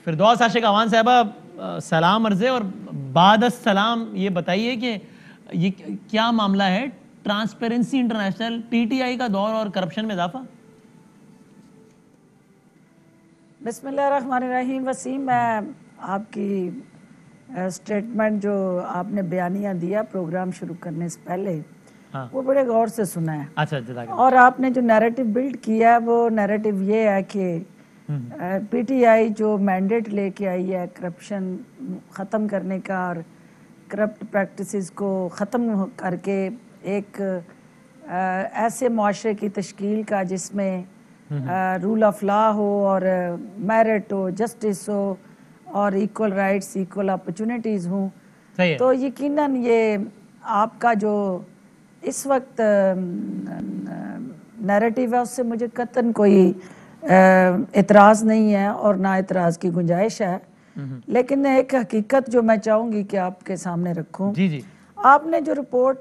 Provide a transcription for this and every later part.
फिरदौस आशिक अवान साहबा, सलाम अर्ज़े और बाद सलाम ये बताइए कि ये क्या मामला है, ट्रांसपेरेंसी इंटरनेशनल, पीटीआई का दौर और करप्शन में इजाफा। बिस्मिल्लाहिर्रहमानिर्रहीम। वसीम, मैं आपकी स्टेटमेंट जो आपने बयानिया दिया प्रोग्राम शुरू करने से पहले, हाँ, वो बड़े गौर से सुना है। अच्छा, और आपने जो नैरेटिव बिल्ड किया है वो नैरेटिव ये है कि पीटीआई जो मैंडेट लेके आई है करप्शन ख़त्म करने का और करप्ट प्रैक्टिसेस को ख़त्म करके एक ऐसे मुआशरे की तश्कील का जिसमें रूल ऑफ लॉ हो और मेरिट हो, जस्टिस हो और इक्वल राइट्स, इक्वल अपॉर्चुनिटीज़ हों, तो यकीनन ये आपका जो इस वक्त नैरेटिव है उससे मुझे कतन कोई एतराज़ नहीं है और ना एतराज़ की गुंजाइश है। लेकिन एक हकीकत जो मैं चाहूँगी कि आपके सामने रखूँ, जी। आपने जो रिपोर्ट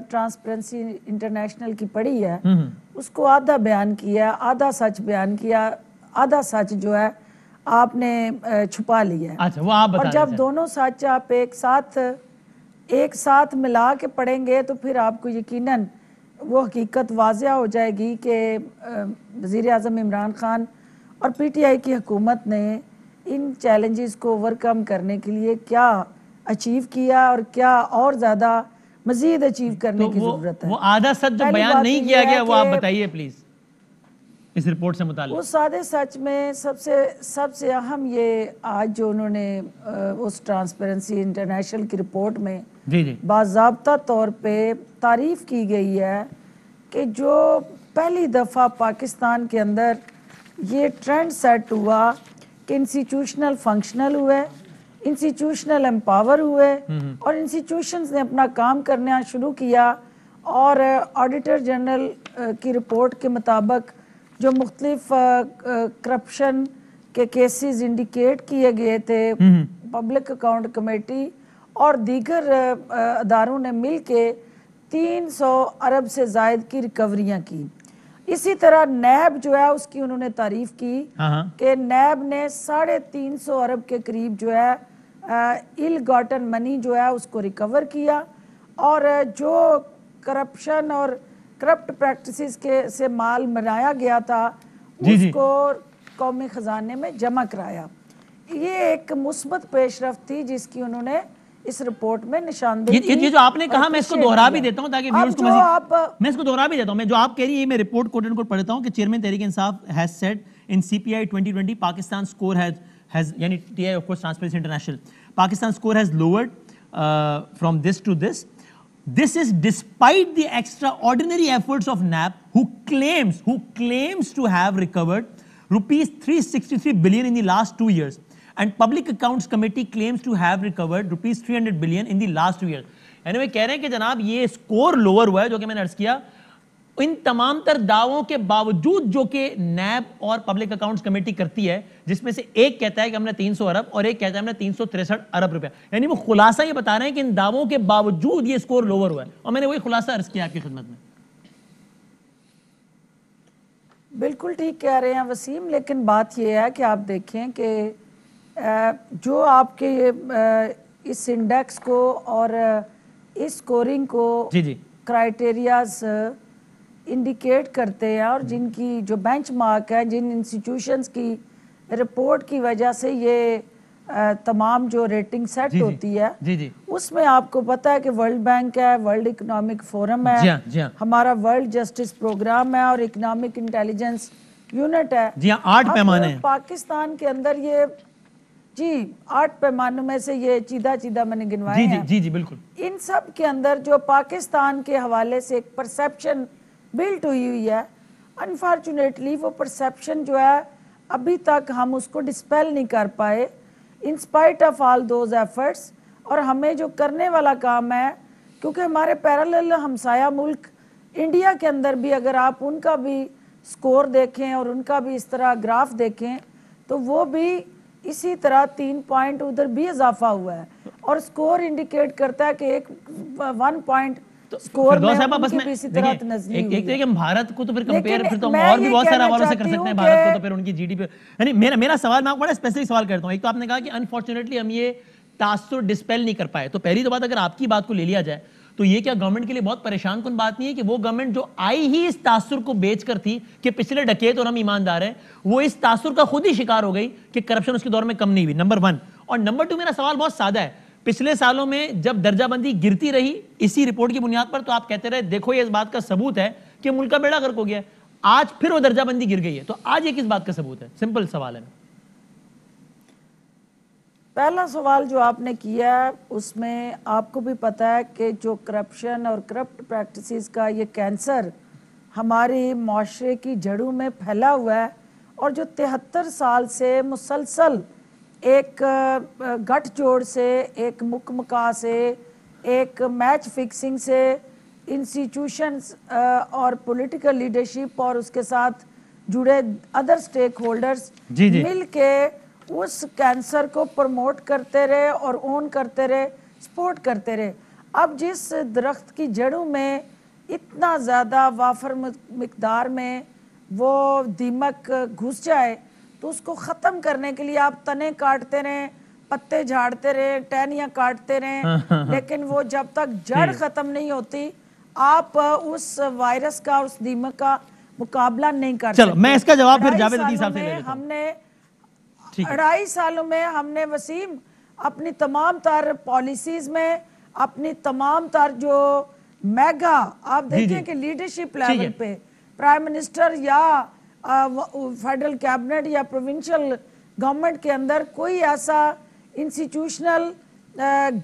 ट्रांसपेरेंसी इंटरनेशनल की पढ़ी है उसको आधा बयान किया, आधा सच बयान किया, आधा सच जो है आपने छुपा लिया है। अच्छा, वो आप बता। और जब दोनों सच आप एक साथ मिला के पढ़ेंगे तो फिर आपको यकीनन वो हकीकत वाज़िया हो जाएगी कि वज़ीर आज़म इमरान खान और पीटीआई की हुकूमत ने इन चैलेंजेस को ओवरकम करने के लिए क्या अचीव किया और क्या और ज़्यादा मज़ीद अचीव करने की ज़रूरत है। वो आधा सच जो बयान नहीं किया गया वो आप बताइए प्लीज़ इस रिपोर्ट से मुताल्लिक़। उस सादे सच में सबसे अहम ये आज जो उन्होंने उस ट्रांसपेरेंसी इंटरनेशनल की रिपोर्ट में बाज़ाब्ता तौर पे तारीफ़ की गई है कि जो पहली दफ़ा पाकिस्तान के अंदर ये ट्रेंड सेट हुआ कि इंस्टीट्यूशनल फंक्शनल हुए, इंस्टीट्यूशनल एम्पावर हुए और इंस्टीट्यूशंस ने अपना काम करना शुरू किया और ऑडिटर जनरल की रिपोर्ट के मुताबिक जो मुख्तलिफ करप्शन के केसेस इंडिकेट किए गए थे, पब्लिक अकाउंट कमेटी और दीगर अदारों ने मिल के 300 अरब से जायद की रिकवरियाँ की। इसी तरह नैब जो है उसकी उन्होंने तारीफ की कि नैब ने 350 अरब के करीब जो है इल गॉटन मनी जो है उसको रिकवर किया और जो करप्शन और करप्ट प्रैक्टिसेस के से माल बनाया गया था उसको कौमी खजाने में जमा कराया। ये एक मुस्बत पेशरफ्त थी जिसकी उन्होंने इस रिपोर्ट में निशानदेही की। ये जो आपने कहा मैं इसको दोहरा भी देता हूं ताकि व्यूअर्स को मैं इसको दोहरा भी देता हूं। मैं जो आप कह रही है मैं रिपोर्ट कोट एंड कोट पढ़ता हूं कि chairman Tehreek Insaf has said in CPI 2020 Pakistan score has यानी TI of course Transparency International, Pakistan score has lowered from this to this. This is despite the extraordinary efforts of NAB, who claims to have recovered rupees 363 billion in the last 2 years, and Public Accounts Committee claims to have recovered rupees 300 billion in the last 2 years. यानी वे कह रहे हैं कि जनाब ये score lower हुआ है, जो कि मैंने अर्ज किया, इन तमाम तर दावों के बावजूद जो कि नैब और पब्लिक अकाउंट्स कमेटी करती है, जिसमें से एक कहता है कि हमने 300 अरब और एक कहता है हमने 363 अरब रुपया, यानी वो खुलासा ये बता रहे हैं कि इन दावों के बावजूद ये स्कोर लोअर हुआ है। और मैंने वही खुलासा अर्ज किया आपकी खिदमत में। बिल्कुल ठीक कह रहे हैं वसीम, लेकिन बात यह है कि आप देखें कि जो आपके इस इंडेक्स को और इस स्कोरिंग को क्राइटेरियाज इंडिकेट करते हैं और जिनकी जो बेंचमार्क है, जिन इंस्टीट्यूशंस की रिपोर्ट की वजह से ये तमाम जो रेटिंग सेट होती है, उसमें आपको पता है कि वर्ल्ड बैंक है, वर्ल्ड इकोनॉमिक फोरम है, हमारा वर्ल्ड जस्टिस प्रोग्राम है और इकोनॉमिक इंटेलिजेंस यूनिट है। जी हाँ, 8 पैमाने हैं पाकिस्तान के अंदर। ये 8 पैमानों में से ये चीदा मैंने गिनवाए हैं। जी बिल्कुल। इन सब के अंदर जो पाकिस्तान के हवाले से एक परसेप्शन बिल्ट हुई है, अनफॉर्चुनेटली वो परसेप्शन जो है अभी तक हम उसको डिस्पेल नहीं कर पाए in spite of all those efforts. और हमें जो करने वाला काम है, क्योंकि हमारे पैरेलल हमसाया मुल्क इंडिया के अंदर भी अगर आप उनका भी स्कोर देखें और उनका भी इस तरह ग्राफ देखें तो वो भी इसी तरह 3 पॉइंट उधर भी इजाफा हुआ है और स्कोर इंडिकेट करता है कि एक 1 पॉइंट स्कोर में बस उनकी भी इसी तरह तनज़्ज़ुल हुई है। एक भारत को तो फिर कंपेयर फिर तो हम और भी बहुत सारे हवालों से कर सकते हैं भारत को, तो फिर उनकी जीडीपी, यानी मेरा सवाल, मैं आपको बड़ा स्पेसिफिक सवाल करता हूँ। एक तो आपने कहा कि अनफॉर्चुनेटली हम ये तासुर डिस्पेल नहीं कर पाए, तो पहली तो बात अगर आपकी बात को ले लिया जाए तो ये क्या गवर्नमेंट के लिए बहुत परेशान कुन बात नहीं है कि वो गवर्नमेंट जो आई ही इस तासुर को बेचकर थी कि पिछले डकैत और हम ईमानदार हैं, वो इस तासुर का खुद ही शिकार हो गई कि करप्शन उसके दौर में कम नहीं हुई, नंबर 1। और नंबर 2, मेरा सवाल बहुत सादा है। पिछले सालों में जब दर्जाबंदी गिरती रही इसी रिपोर्ट की बुनियाद पर, तो आप कहते रहे देखो ये इस बात का सबूत है कि मुल्क का बेड़ा गर्क हो गया। आज फिर वो दर्जाबंदी गिर गई है, तो आज ये किस बात का सबूत है? सिंपल सवाल है। पहला सवाल जो आपने किया उसमें आपको भी पता है कि जो करप्शन और करप्ट प्रैक्टिसेस का ये कैंसर हमारे माशरे की जड़ों में फैला हुआ है, और जो 73 साल से मुसलसल एक गठजोड़ से, एक मुकमका से, एक मैच फिक्सिंग से, इंस्टीट्यूशंस और पॉलिटिकल लीडरशिप और उसके साथ जुड़े अदर स्टेक होल्डर्स मिल के उस कैंसर को प्रमोट करते रहे और ओन करते रहे, सपोर्ट करते रहे। अब जिस दरख्त की जड़ों में इतना ज़्यादा वाफर मिकदार में वो दीमक घुस जाए, तो उसको ख़त्म करने के लिए आप तने काटते रहें, पत्ते झाड़ते रहें, टहनियाँ काटते रहें, लेकिन वो जब तक जड़ ख़त्म नहीं होती, आप उस वायरस का, उस दीमक का मुकाबला नहीं कर सकते। चलो मैं इसका जवाब फिर जावेद अतीफ साहब से ले लेता हूं। हमने 2.5 सालों में हमने वसीम अपनी तमाम तर पॉलिसीज में, अपनी तमाम तर जो मेगा, आप देखें कि लीडरशिप लेवल पे प्राइम मिनिस्टर या फेडरल कैबिनेट या प्रोविंशियल गवर्नमेंट के अंदर कोई ऐसा इंस्टीट्यूशनल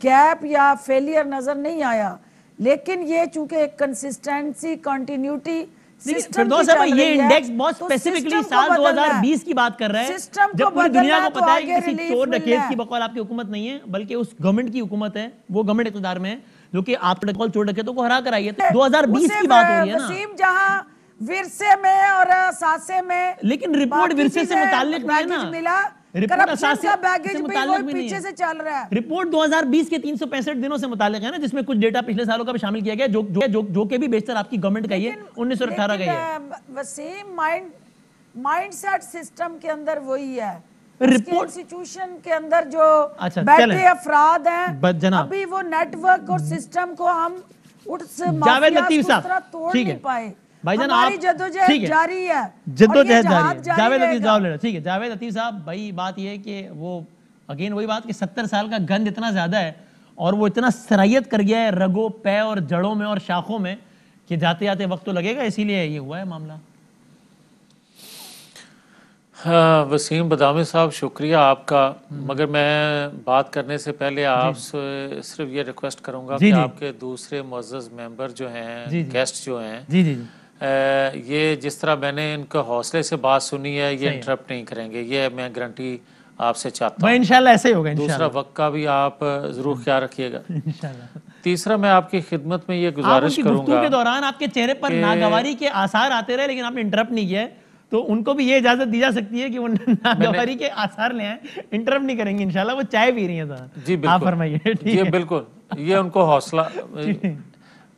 गैप या फेलियर नजर नहीं आया, लेकिन ये चूंकि एक कंसिस्टेंसी, कंटिन्यूटी फिरदौस साहब, ये इंडेक्स बहुत स्पेसिफिकली साल 2020 की बात कर रहा है, जब पूरी दुनिया को पता है कि किसी चोर डकैत की बकौल आपकी हुकूमत नहीं है, बल्कि उस गवर्नमेंट की हुकूमत है, वो गवर्नमेंट इक़्तिदार में है जो कि आप बकौल चोर डकैतों को हरा कर आई है। 2020 की बात हो रही है ना, जहां विरसे में और सासे में, लेकिन रिपोर्ट विरसे से मुताल्लिक नहीं है ना, मिला, रिपोर्ट असासे का बैगेज से भी मुताल्लिक वो भी नहीं पीछे है। से चल रहा है। रिपोर्ट 2020 के 365 दिनों से मुताल्लिक है ना, जिसमें कुछ डेटा पिछले सालों का भी शामिल किया गया, जो के भी बेशतर आपकी गवर्नमेंट का ही है, 1918 का ही है। वसीम माइंडसेट सिस्टम के अंदर वही है, रिपोर्ट इंस्टीट्यूशन के अंदर जो बैठे अफराद हैं, अभी वो नेटवर्क और सिस्टम को हम उस जावेद लतीफ साहब तोड़ नहीं पाए। भाईजान, हमारी जद्दोजहद जारी है, जद्दोजहद जारी है। जावेद लतीफ जवाब लेना, ठीक है जावेद लतीफ साहब। भाई बात ये है कि वो अगेन वही बात कि 70 साल का गंद इतना ज्यादा है और वो इतना सरायत कर गया है रगों, पे और जड़ों में और शाखों में कि जाते जाते वक्त तो लगेगा, इसीलिए ये हुआ है मामला। हाँ वसीम बदामी साहब, शुक्रिया आपका, मगर मैं बात करने से पहले आपसे सिर्फ ये रिक्वेस्ट करूंगा कि आपके दूसरे मुअज़्ज़ज़ मेंबर जो हैं, गेस्ट जो हैं, ये जिस तरह मैंने इनके हौसले से बात सुनी है, ये इंटरप्ट नहीं करेंगे, ये मैं गारंटी आपसे चाहता हूँ। इंशाल्लाह ऐसे ही होगा। दूसरा वक्त का भी आप जरूर ख्याल रखिएगा। तीसरा, मैं आपकी खिदमत में ये गुजारिश करूंगा के दौरान आपके चेहरे पर नागवारी के आसार आते रहे, लेकिन आपने इंटरप्ट नहीं किया, तो उनको भी ये इजाजत दी जा सकती है कि वो नागवारी के आसार ले आए, इंटरप्ट नहीं करेंगे इंशाल्लाह। वो चाय पी रही है। जी बिल्कुल, आप फरमाइए। ये बिल्कुल, ये उनको हौसला,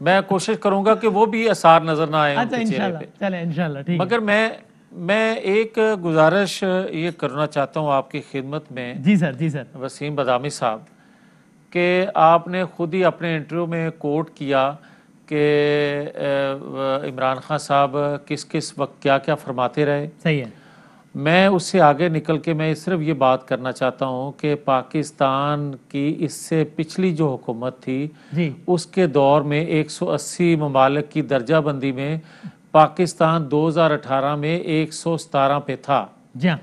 मैं कोशिश करूंगा कि वो भी आसार नजर ना आए उनके चेहरे पे। चले इंशाल्लाह, ठीक। मगर मैं एक गुजारिश ये करना चाहता हूँ आपकी खिदमत में। जी सर, जी सर। वसीम बदामी साहब, कि आपने खुद ही अपने इंटरव्यू में कोट किया कि इमरान खान साहब किस किस वक्त क्या क्या फरमाते रहे। सही है। मैं उससे आगे निकल के मैं सिर्फ ये बात करना चाहता हूँ कि पाकिस्तान की इससे पिछली जो हुकूमत थी जी, उसके दौर में 180 ममालिक की दर्जाबंदी में पाकिस्तान 2018 में 117 पे था। जी हाँ।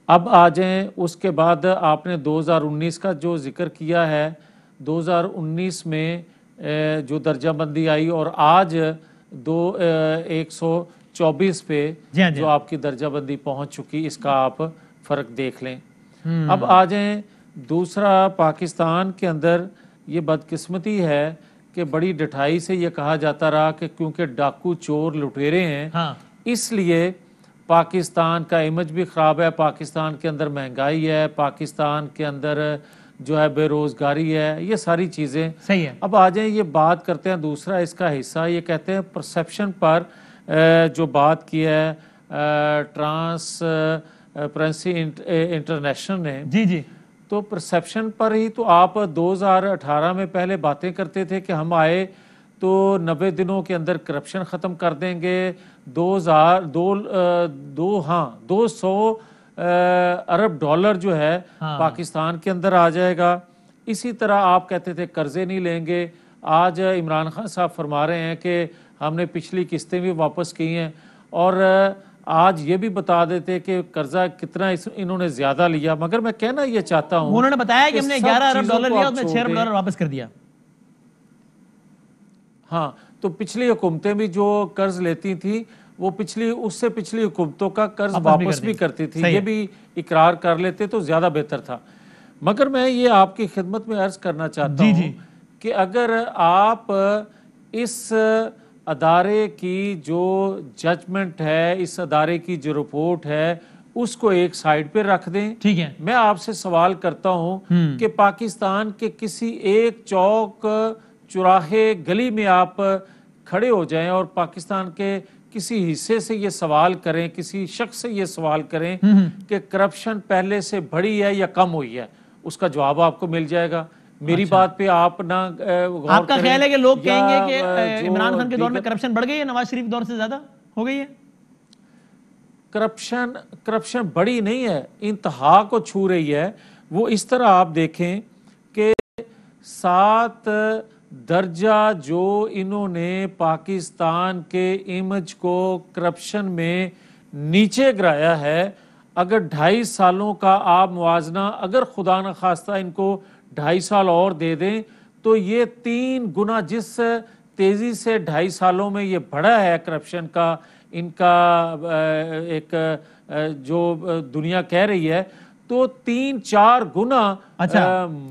अब आ जाएं, उसके बाद आपने 2019 का जो जिक्र किया है, 2019 में जो दर्जाबंदी आई और आज 124 पे जो आपकी दर्जाबंदी पहुंच चुकी, इसका आप फ़र्क देख लें। अब आ जाएं, दूसरा, पाकिस्तान के अंदर ये बदकिस्मती है कि बड़ी डठाई से ये कहा जाता रहा कि क्योंकि डाकू चोर लुटेरे हैं, इसलिए पाकिस्तान का इमेज भी ख़राब है, पाकिस्तान के अंदर महंगाई है, पाकिस्तान के अंदर जो है बेरोजगारी है, ये सारी चीज़ें सही है। अब आ जाए ये बात करते हैं दूसरा इसका हिस्सा, ये कहते हैं परसेप्शन पर जो बात की है ट्रांसपेरेंसी इंटरनेशनल ने। जी जी। तो परसेप्शन पर ही तो आप 2018 में पहले बातें करते थे कि हम आए तो 90 दिनों के अंदर करप्शन ख़त्म कर देंगे, 200 अरब डॉलर जो है पाकिस्तान के अंदर आ जाएगा। इसी तरह आप कहते थे कर्जे नहीं लेंगे। आज इमरान खान साहब फरमा रहे हैं कि हमने पिछली किस्तें भी वापस की हैं, और आज ये भी बता देते कि कर्जा कितना इन्होंने ज्यादा लिया। मगर मैं कहना ये चाहता हूँ, उन्होंने बताया कि हमने 11 अरब डॉलर लिया, उसमें 6 अरब डॉलर वापस कर दिया। हाँ, तो पिछली हुकूमतें भी जो कर्ज लेती थी वो उससे पिछली हुकूमतों का कर्ज वापस भी करती थी, ये भी इकरार कर लेते तो ज्यादा बेहतर था। मगर मैं ये आपकी खिदमत में अर्ज करना चाहता हूँ कि अगर आप इस अदारे की जो जजमेंट है, इस अदारे की जो रिपोर्ट है, उसको एक साइड पे रख दें। ठीक है। मैं आपसे सवाल करता हूं कि पाकिस्तान के किसी एक चौक चौराहे गली में आप खड़े हो जाएं और पाकिस्तान के किसी हिस्से से ये सवाल करें, किसी शख्स से ये सवाल करें कि करप्शन पहले से बढ़ी है या कम हुई है, उसका जवाब आपको मिल जाएगा। मेरी बात पे आप ना आपका ख्याल है कि लोग कहेंगे कि इमरान खान के दौर में करप्शन बढ़ गई है, नवाज शरीफ दौर से ज्यादा हो गई है? करप्शन बड़ी नहीं है, इंतहा को छू रही है। वो इस तरह आप देखें कि 7 दर्जा जो इन्होंने पाकिस्तान के इमेज को करप्शन में नीचे गिराया है, अगर 2.5 सालों का आप मुआवजा अगर खुदा न खास्ता इनको 2.5 साल और दे दें तो ये 3 गुना, जिस तेजी से 2.5 सालों में ये बढ़ा है करप्शन का इनका एक जो दुनिया कह रही है, तो 3-4 गुना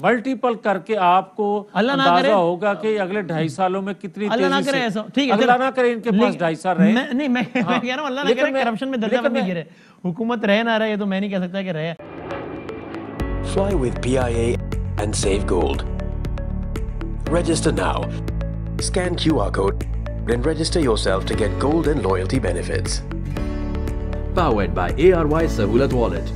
मल्टीपल करके आपको अंदाजा होगा कि अगले 2.5 सालों में कितनी तेजी से। अल्लाह ना करे इनके पास 2.5 साल रहे। नहीं, मैं कह रहा हूं अल्लाह ना करे करप्शन में दर्जा नहीं गिरे, हुकूमत रहे ना रहे, ये तो मैं नहीं कह सकता कि रहे। Fly with PIA and save gold. Register now. Scan QR code and register yourself to get gold and loyalty benefits. Powered by ARY Sahulat Wallet.